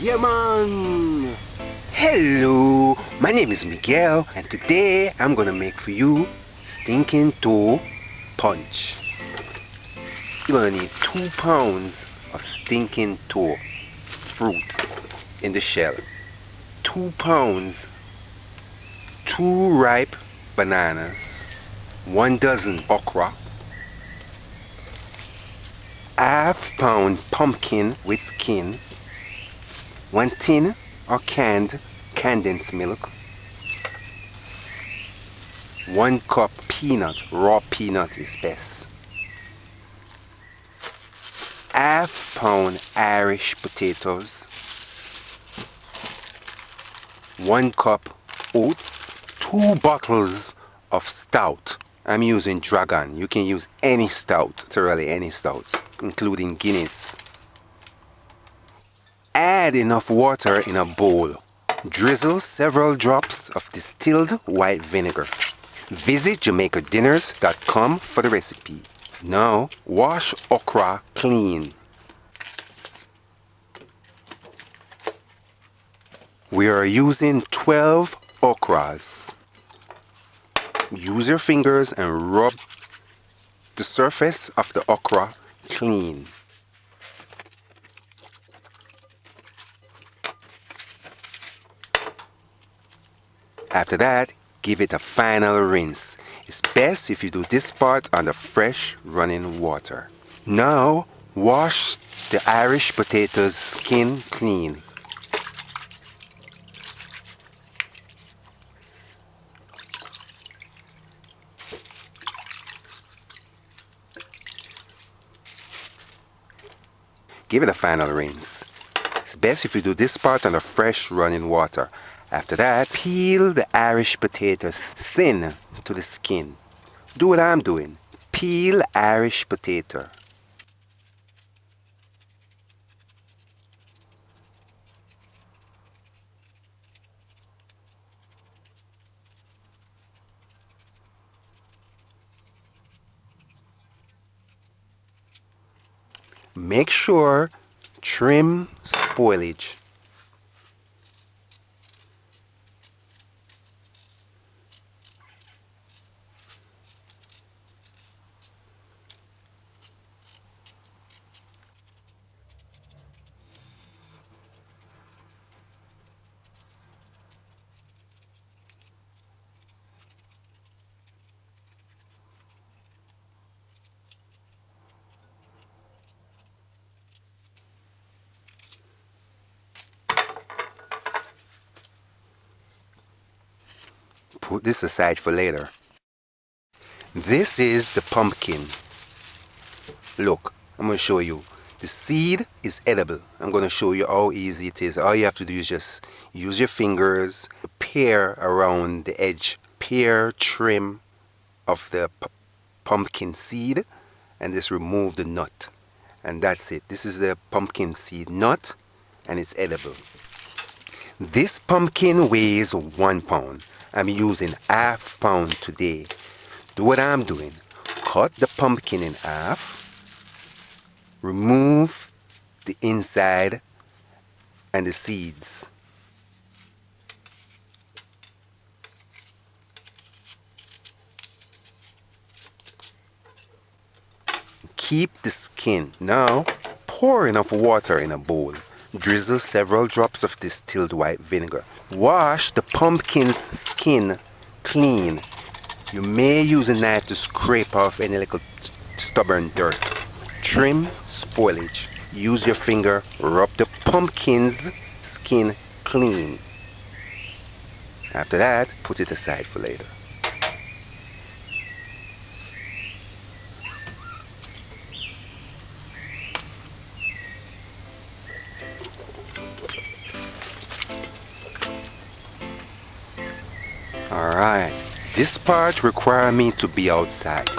Yeah, man! Hello, my name is Miguel, and today I'm gonna make for you stinking toe punch. You're gonna need 2 pounds of stinking toe fruit in the shell, 2 pounds, 2 ripe bananas, 1 dozen okra, ½ pound pumpkin with skin, 1 tin or canned condensed milk, 1 cup peanut, raw peanut is best, ½ pound Irish potatoes, 1 cup oats, 2 bottles of stout. I'm using Dragon. You can use any stout, thoroughly any stouts, including Guinness. Add enough water in a bowl. Drizzle several drops of distilled white vinegar. Visit JamaicanDinners.com for the recipe. Now, wash okra clean. We are using 12 okras. Use your fingers and rub the surface of the okra clean. After that, give it a final rinse. It's best if you do this part under fresh running water. Now, wash the Irish potatoes skin clean. Give it a final rinse. It's best if you do this part under fresh running water. After that, peel the Irish potato thin to the skin. Do what I'm doing. Peel Irish potato. Make sure trim spoilage. Put this aside for later. This is the pumpkin. Look, I'm going to show you. The seed is edible. I'm going to show you how easy it is. All you have to do is just use your fingers, pare around the edge, pare, trim of the pumpkin seed, and just remove the nut. And that's it. This is the pumpkin seed nut, and it's edible. This pumpkin weighs 1 pound. I'm using ½ pound today. Do what I'm doing. Cut the pumpkin in half. Remove the inside and the seeds. Keep the skin. Now, pour enough water in a bowl. Drizzle several drops of distilled white vinegar. Wash the pumpkin's skin clean. You may use a knife to scrape off any little stubborn dirt. Trim spoilage. Use your finger, rub the pumpkin's skin clean. After that, put it aside for later. Alright, this part requires me to be outside.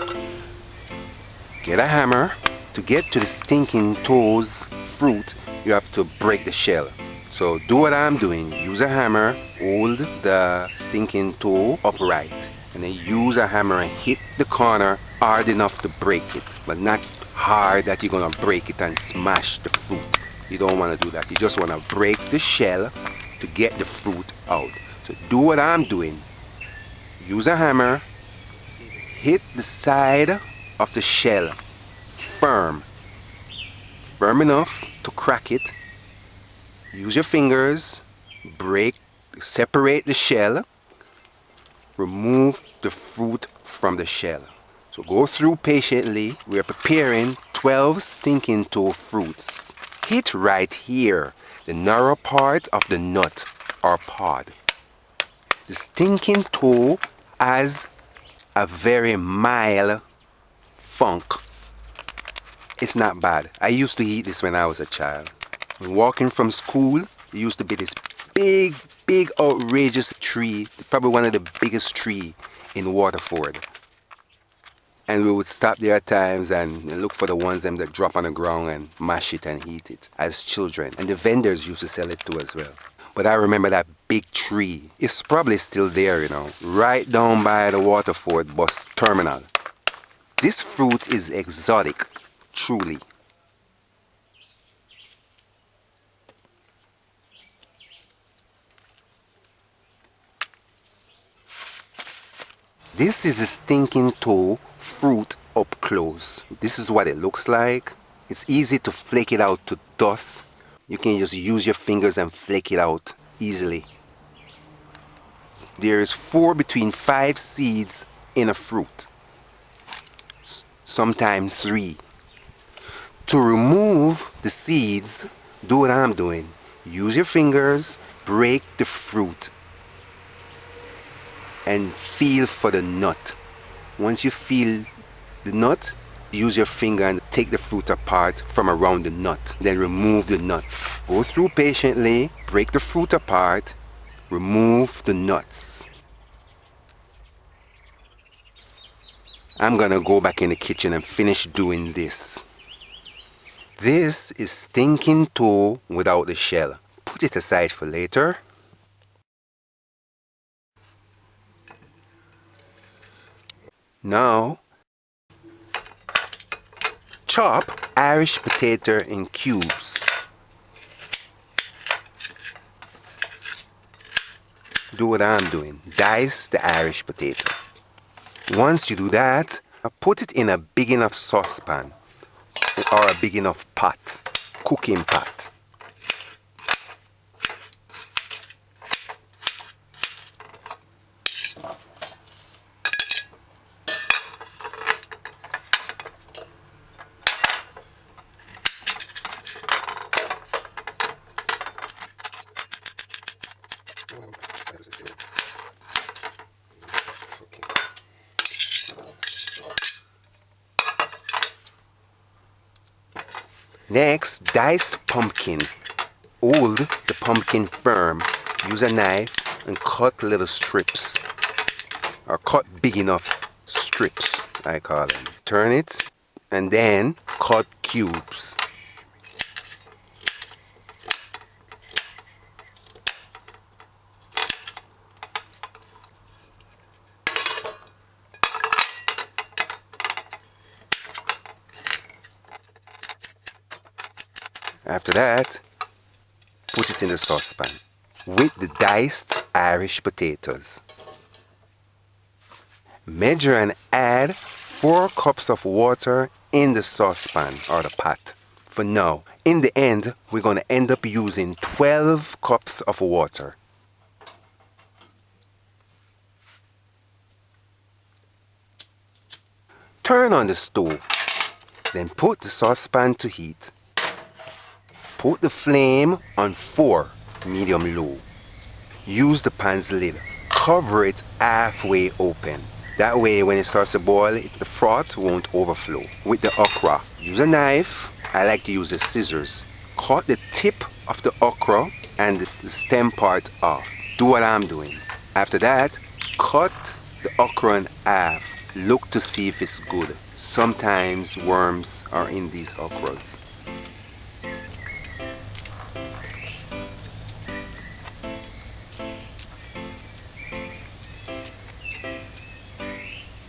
Get a hammer. To get to the stinking toes fruit, you have to break the shell. So do what I'm doing. Use a hammer, hold the stinking toe upright, and then use a hammer and hit the corner hard enough to break it, but not hard that you're gonna break it and smash the fruit. You don't want to do that. You just want to break off the shell to get the fruit out. So do what I'm doing. Use a hammer, hit the side of the shell firm enough to crack it. Use your fingers, separate the shell, remove the fruit from the shell. So go through patiently. We are preparing 12 stinking toe fruits. Hit right here, the narrow part of the nut or pod. The stinking toe has a very mild funk. It's not bad. I used to eat this when I was a child. When walking from school, there used to be this big, outrageous tree, probably one of the biggest tree in Waterford. And we would stop there at times and look for the ones that drop on the ground and mash it and eat it as children. And the vendors used to sell it too as well. But I remember that big tree. It's probably still there, you know, right down by the Waterford bus terminal. This fruit is exotic, truly. This is a stinking toe fruit up close. This is what it looks like. It's easy to flake it out to dust. You can just use your fingers and flake it out easily. There is between 5 seeds in a fruit. Sometimes 3. To remove the seeds, do what I'm doing. Use your fingers, break the fruit, and feel for the nut. Once you feel the nut, use your finger and take the fruit apart from around the nut. Then remove the nut. Go through patiently, break the fruit apart, remove the nuts. I'm gonna go back in the kitchen and finish doing this. This is stinking toe without the shell. Put it aside for later. Now, chop Irish potato in cubes. Do what I'm doing. Dice the Irish potato. Once you do that, put it in a big enough saucepan or a big enough pot, cooking pot. Next, dice pumpkin. Hold the pumpkin firm. Use a knife and cut little strips, or cut big enough strips, I call them. Turn it and then cut cubes. After that, put it in the saucepan with the diced Irish potatoes. Measure and add 4 cups of water in the saucepan or the pot. For now, in the end, we're going to end up using 12 cups of water. Turn on the stove, then put the saucepan to heat. Put the flame on 4, medium-low. Use the pan's lid. Cover it halfway open. That way when it starts to boil, the froth won't overflow. With the okra, use a knife. I like to use the scissors. Cut the tip of the okra and the stem part off. Do what I'm doing. After that, cut the okra in half. Look to see if it's good. Sometimes worms are in these okras.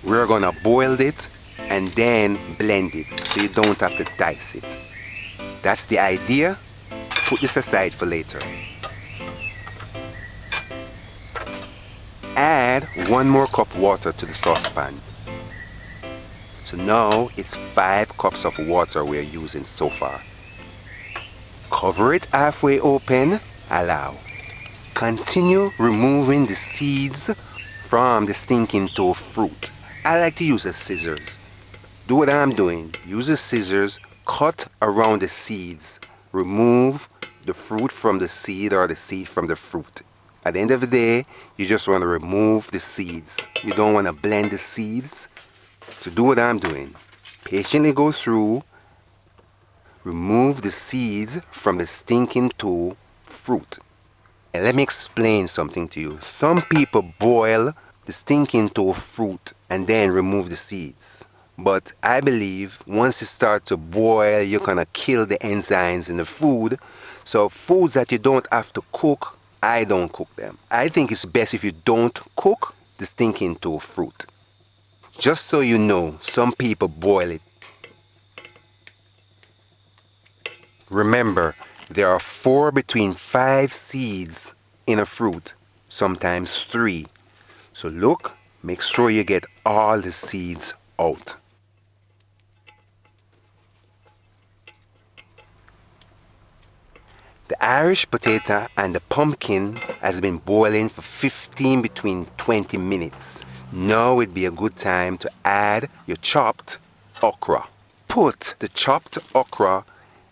We're gonna boil it and then blend it so you don't have to dice it. That's the idea. Put this aside for later. add 1 more cup water to the saucepan. So now it's 5 cups of water we're using so far. Cover it halfway open, allow. Continue removing the seeds from the stinking toe fruit. I like to use a scissors. Do what I'm doing. Use the scissors, cut around the seeds. Remove the fruit from the seed or the seed from the fruit. At the end of the day, you just want to remove the seeds. You don't want to blend the seeds. So do what I'm doing. Patiently go through, remove the seeds from the stinking toe fruit. And let me explain something to you. Some people boil the stinking toe fruit and then remove the seeds. But I believe once it starts to boil, you're going to kill the enzymes in the food. So foods that you don't have to cook, I don't cook them. I think it's best if you don't cook the stinking toe fruit. Just so you know, some people boil it. Remember, there are 4 between 5 seeds in a fruit, sometimes 3. So look, make sure you get all the seeds out. The Irish potato and the pumpkin has been boiling for between 20 minutes. Now would be a good time to add your chopped okra. Put the chopped okra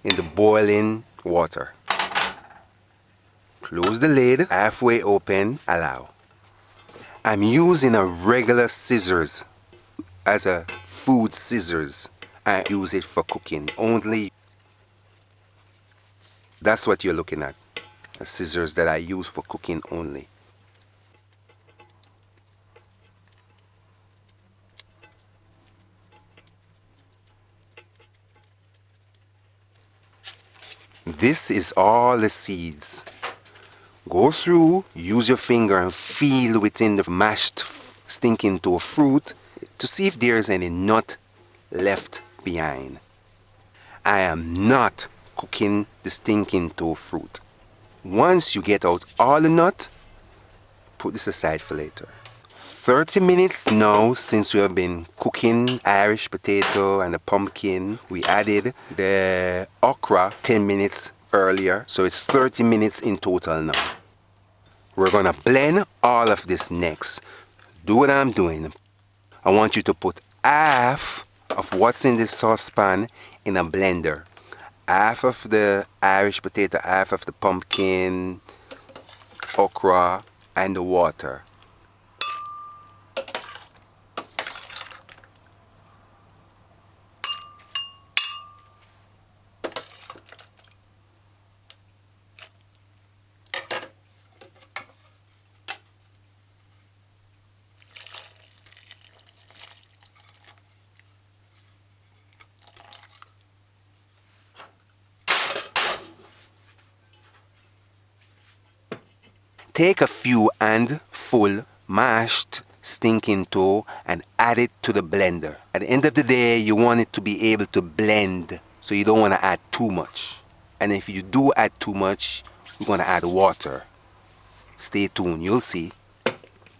in the boiling water. Close the lid, halfway open, allow. I'm using a regular scissors as a food scissors. I use it for cooking only. That's what you're looking at. A scissors that I use for cooking only. This is all the seeds. Go through, use your finger and feel within the mashed stinking toe fruit to see if there's any nut left behind. I am not cooking the stinking toe fruit. Once you get out all the nut, put this aside for later. 30 minutes now since we have been cooking Irish potato and the pumpkin. We added the okra 10 minutes earlier, so it's 30 minutes in total now. We're gonna blend all of this next. Do what I'm doing. I want you to put half of what's in this saucepan in a blender. Half of the Irish potato, half of the pumpkin, okra, and the water. Take a few handful mashed stinking toe and add it to the blender. At the end of the day, you want it to be able to blend, so you don't want to add too much. And if you do add too much, you're going to add water. Stay tuned, you'll see.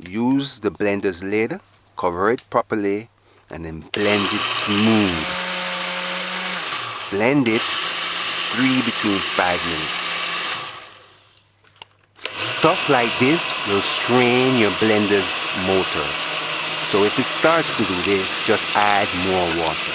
Use the blender's lid, cover it properly, and then blend it smooth. Blend it between 5 minutes. Stuff like this will strain your blender's motor. So if it starts to do this, just add more water.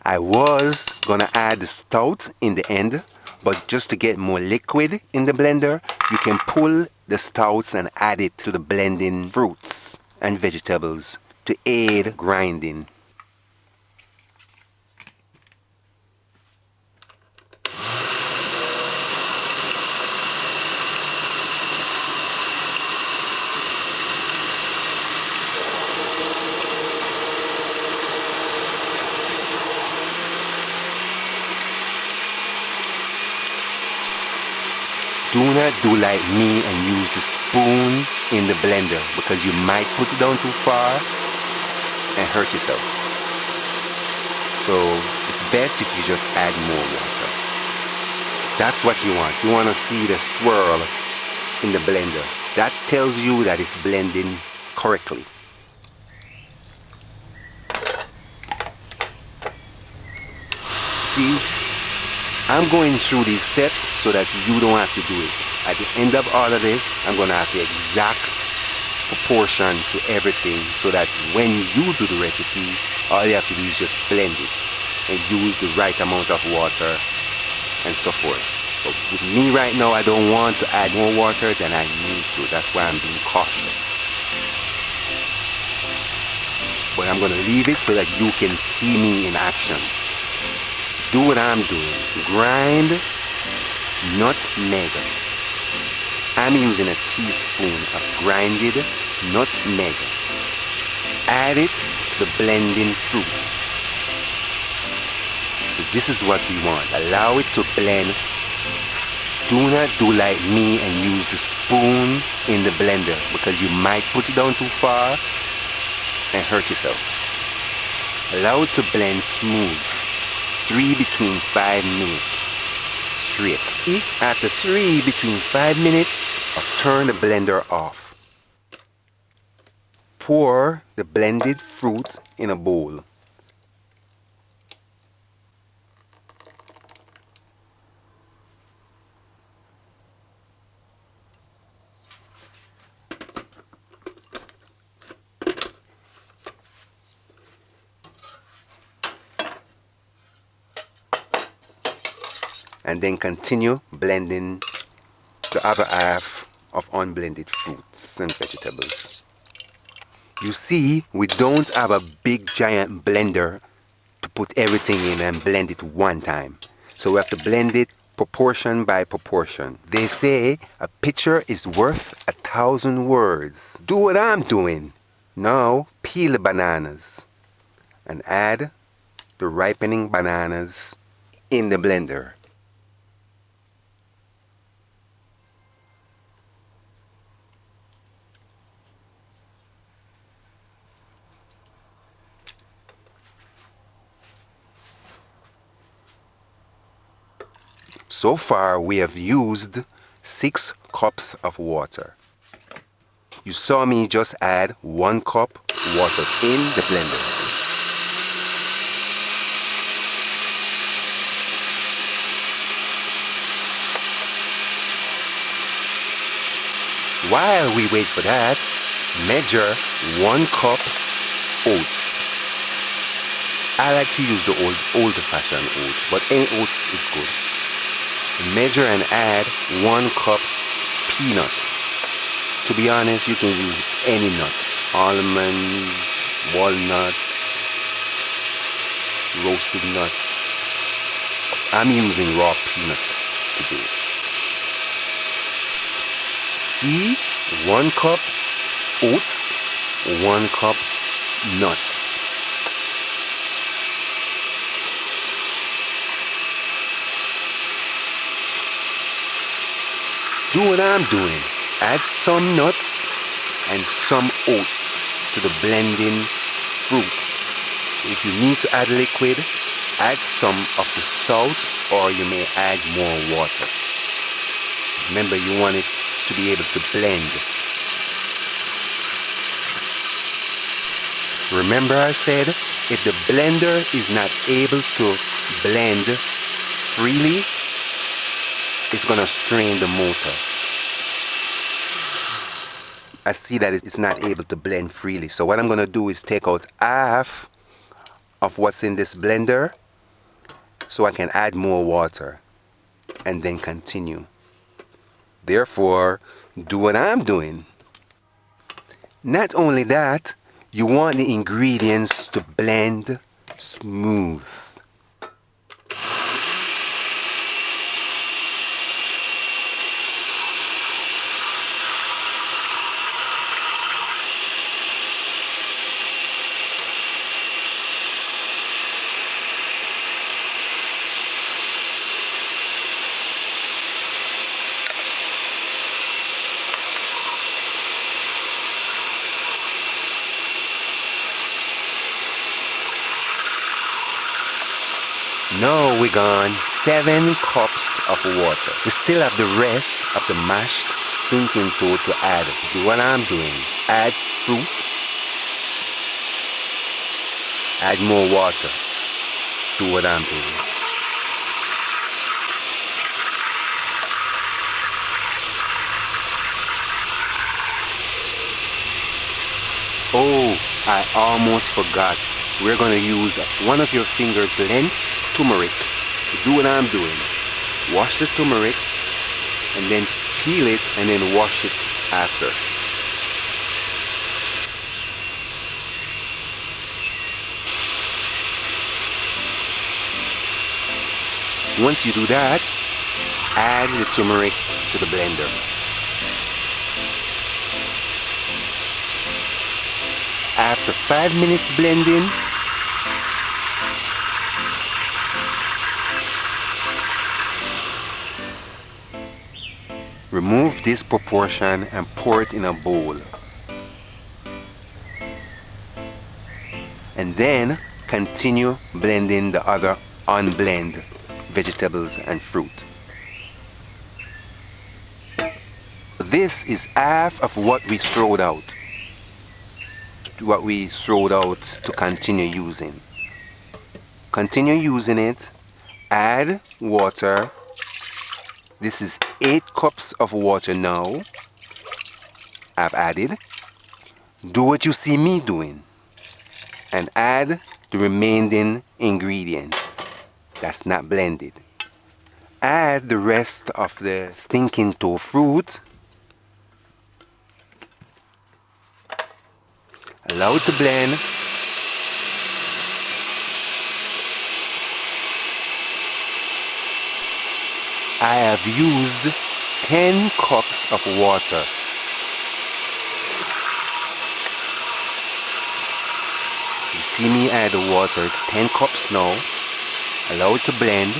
I was gonna add the stout in the end, but just to get more liquid in the blender, you can pull the stouts and add it to the blending fruits and vegetables to aid grinding. Do not do like me and use the spoon in the blender, because you might put it down too far and hurt yourself. So it's best if you just add more water. That's what you want. You want to see the swirl in the blender. That tells you that it's blending correctly. See, I'm going through these steps so that you don't have to do it. At the end of all of this, I'm going to have the exact proportion to everything, so that when you do the recipe, all you have to do is just blend it and use the right amount of water and so forth. But with me right now, I don't want to add more water than I need to. That's why I'm being cautious. But I'm going to leave it so that you can see me in action. Do what I'm doing. Grind nutmeg. I'm using a teaspoon of grinded nutmeg. Add it to the blending fruit. This is what we want. Allow it to blend. Do not do like me and use the spoon in the blender, because you might put it down too far and hurt yourself. Allow it to blend smooth. 3 between 5 minutes straight. After 3 between 5 minutes, turn the blender off. Pour the blended fruit in a bowl. And then continue blending the other half of unblended fruits and vegetables. You see, we don't have a big giant blender to put everything in and blend it one time. So we have to blend it proportion by proportion. They say a picture is worth 1,000 words. Do what I'm doing. Now peel the bananas and add the ripening bananas in the blender. So far we have used 6 cups of water. You saw me just add 1 cup water in the blender. While we wait for that, measure 1 cup oats. I like to use the old-fashioned oats, but any oats is good. Measure and add 1 cup peanut. To be honest, you can use any nut. Almonds, walnuts, roasted nuts. I'm using raw peanut today. See, 1 cup oats, 1 cup nuts. Do what I'm doing. Add some nuts and some oats to the blending fruit. If you need to add liquid, add some of the stout, or you may add more water. Remember, you want it to be able to blend. Remember I said, if the blender is not able to blend freely, it's going to strain the motor. I see that it's not able to blend freely. So what I'm going to do is take out half of what's in this blender so I can add more water and then continue. Therefore, do what I'm doing. Not only that, you want the ingredients to blend smooth. Now we gone 7 cups of water. We still have the rest of the mashed stinking toad to add. See what I'm doing? Add fruit. Add more water. Do what I'm doing. Oh, I almost forgot. We're going to use one of your fingers length turmeric. Do what I'm doing. Wash the turmeric and then peel it and then wash it after. Once you do that, add the turmeric to the blender. After 5 minutes blending, remove this proportion and pour it in a bowl. And then continue blending the other unblended vegetables and fruit. This is half of what we throwed out. To continue using. Continue using it. Add water. This is 8 cups of water now. I've added. Do what you see me doing. And add the remaining ingredients that's not blended. Add the rest of the stinking toad fruit. Allow it to blend. I have used 10 cups of water. You see me add the water, it's 10 cups now. Allow it to blend.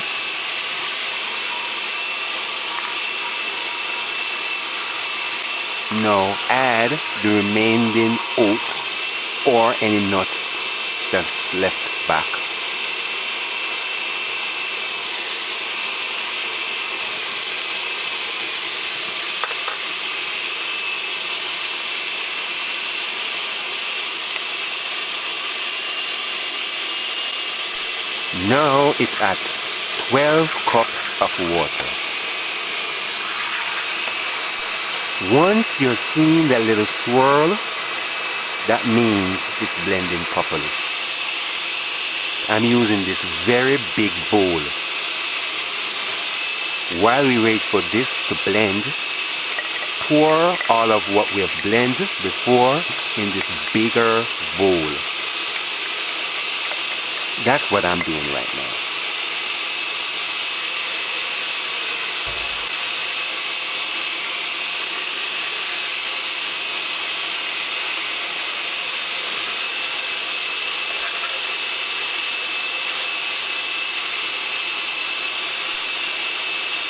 Now add the remaining oats or any nuts that's left back. Now it's at 12 cups of water. Once you're seeing that little swirl, that means it's blending properly. I'm using this very big bowl. While we wait for this to blend, pour all of what we have blended before in this bigger bowl. That's what I'm doing right now.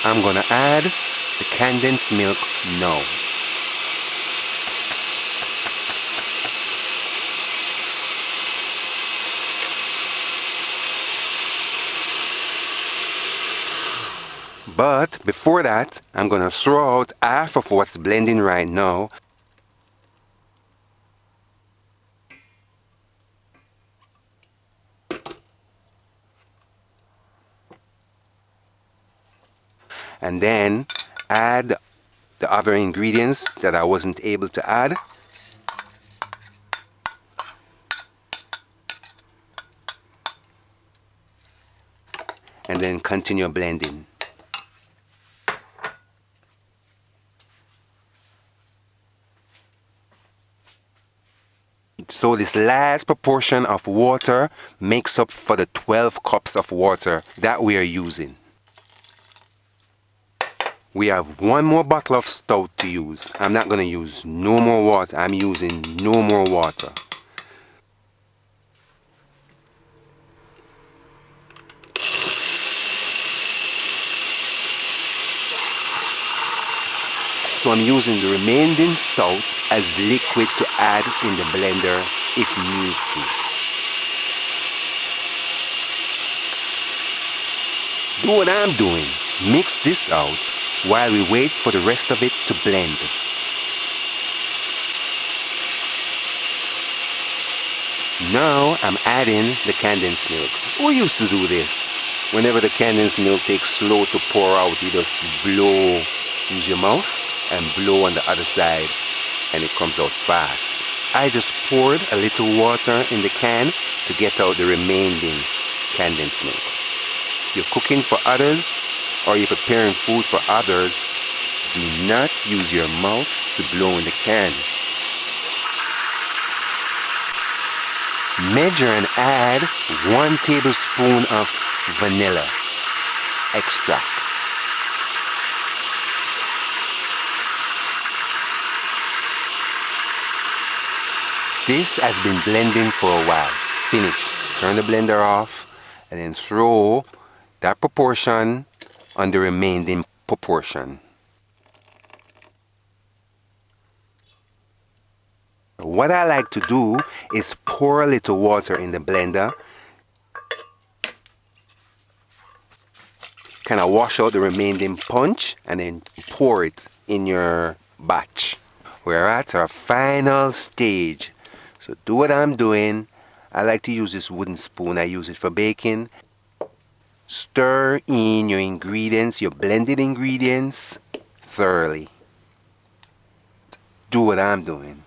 I'm gonna add the condensed milk now. But before that, I'm gonna throw out half of what's blending right now. And then add the other ingredients that I wasn't able to add. And then continue blending. So this last proportion of water makes up for the 12 cups of water that we are using. We have one more bottle of stout to use. I'm not going to use no more water. I'm using no more water. So I'm using the remaining stout as liquid to add in the blender if need to. Do what I'm doing. Mix this out while we wait for the rest of it to blend. Now I'm adding the condensed milk. Who used to do this? Whenever the condensed milk takes slow to pour out, you just blow into your mouth and blow on the other side and it comes out fast. I just poured a little water in the can to get out the remaining condensed milk. You're cooking for others or you're preparing food for others, do not use your mouth to blow in the can. Measure and add 1 tablespoon of vanilla extract. This has been blending for a while. Finish. Turn the blender off and then throw that proportion on the remaining proportion. What I like to do is pour a little water in the blender, kind of wash out the remaining punch and then pour it in your batch. We're at our final stage. So do what I'm doing. I like to use this wooden spoon. I use it for baking. Stir in your ingredients, your blended ingredients thoroughly. Do what I'm doing.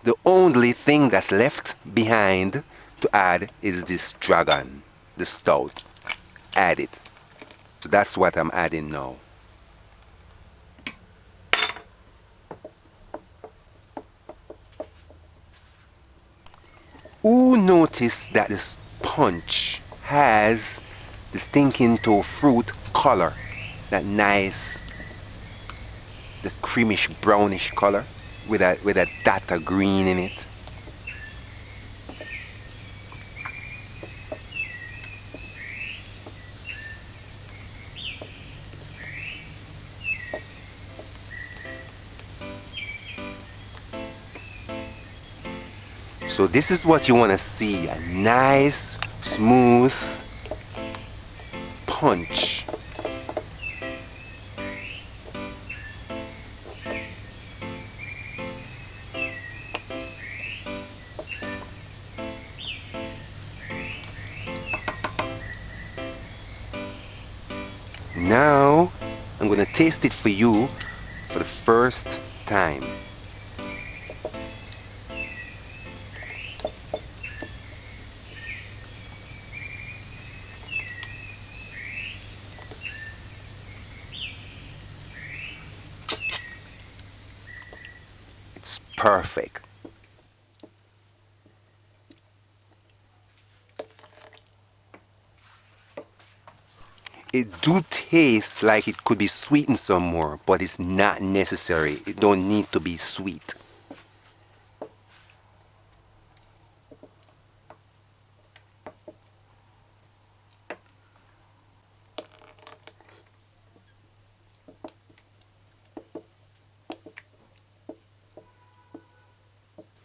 The only thing that's left behind to add is this dragon, the stout. Add it. So that's what I'm adding now. Who noticed that this punch has the stinking toe fruit color? That nice, the creamish brownish color with a dot of green in it. So this is what you want to see, a nice, smooth punch. Now I'm going to taste it for you for the first time. It's perfect. It do taste like it could be sweetened some more, but it's not necessary. It don't need to be sweet.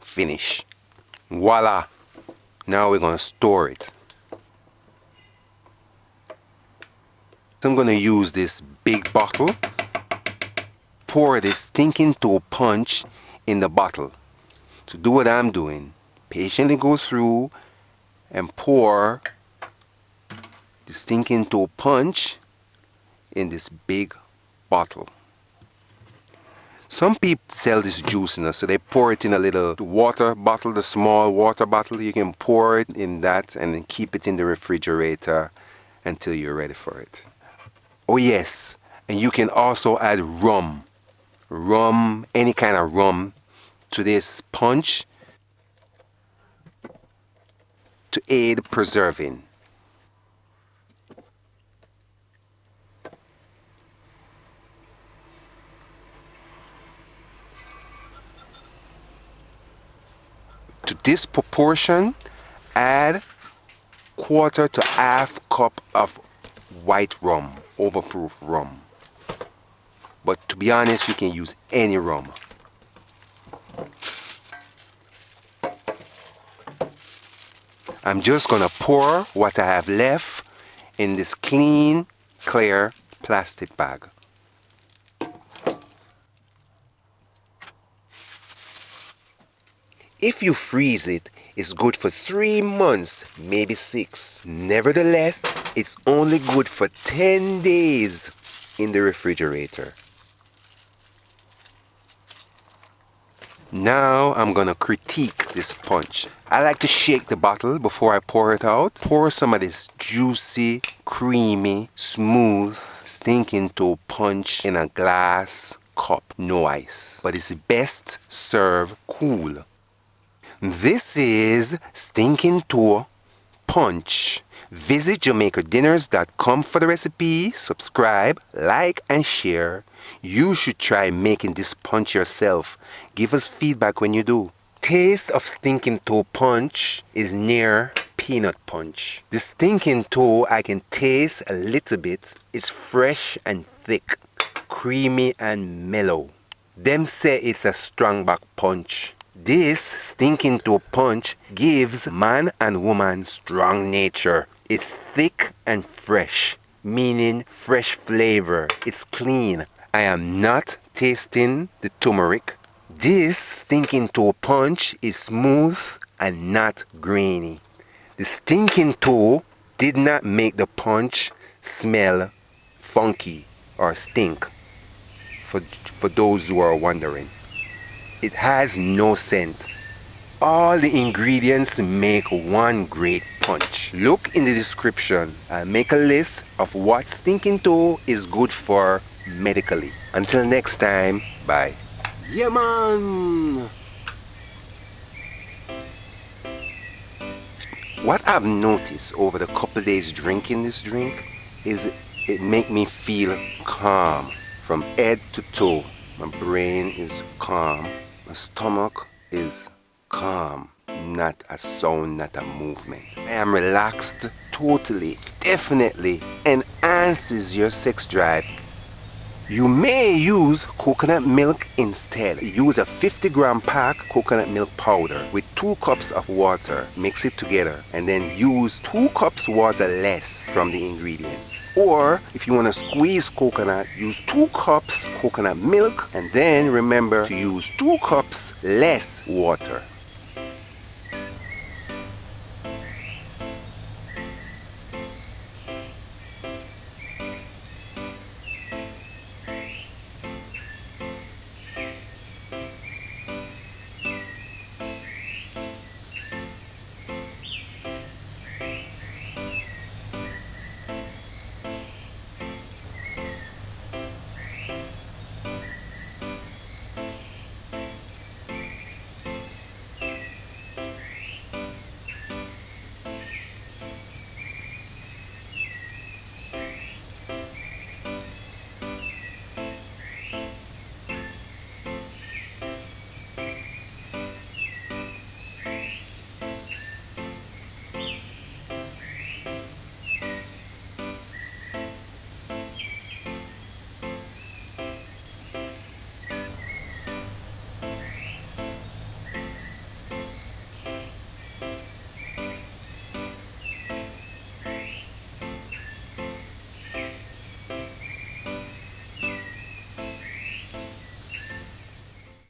Finish. Voila. Now we're going to store it. So I'm going to use this big bottle. Pour this stinking toe punch in the bottle. So do what I'm doing. Patiently go through and pour the stinking toe punch in this big bottle. Some people sell this juice, so they pour it in a little water bottle, the small water bottle. You can pour it in that and then keep it in the refrigerator until you're ready for it. Oh yes, and you can also add rum, any kind of rum to this punch to aid preserving. To this proportion, add 1/4 to 1/2 cup of white rum, overproof rum. But to be honest, you can use any rum. I'm just gonna pour what I have left in this clean, clear plastic bag. If you freeze it, it's good for 3 months, maybe 6. Nevertheless, it's only good for 10 days in the refrigerator. Now I'm gonna critique this punch. I like to shake the bottle before I pour it out. Pour some of this juicy, creamy, smooth, stinking toe punch in a glass cup, no ice. But it's best served cool. This is Stinking Toe Punch. Visit JamaicanDinners.com for the recipe. Subscribe, like, and share. You should try making this punch yourself. Give us feedback when you do. Taste of Stinking Toe Punch is near peanut punch. The stinking toe I can taste a little bit. It's fresh and thick, creamy and mellow. Them say it's a strong back punch. This stinking toe punch gives man and woman strong nature. It's thick and fresh, meaning fresh flavor. It's clean. I am not tasting the turmeric. This stinking toe punch is smooth and not grainy. The stinking toe did not make the punch smell funky or stink, for those who are wondering. It has no scent. All the ingredients make one great punch. Look in the description. I'll make a list of what stinking toe is good for medically. Until next time, bye. Yeah, man! What I've noticed over the couple days drinking this drink is it make me feel calm from head to toe. My brain is calm. My stomach is calm, not a sound, not a movement. I am relaxed totally, definitely enhances your sex drive. You may use coconut milk instead. Use a 50-gram pack coconut milk powder with 2 cups of water. Mix it together and then use 2 cups water less from the ingredients. Or if you want to squeeze coconut, use 2 cups coconut milk and then remember to use 2 cups less water.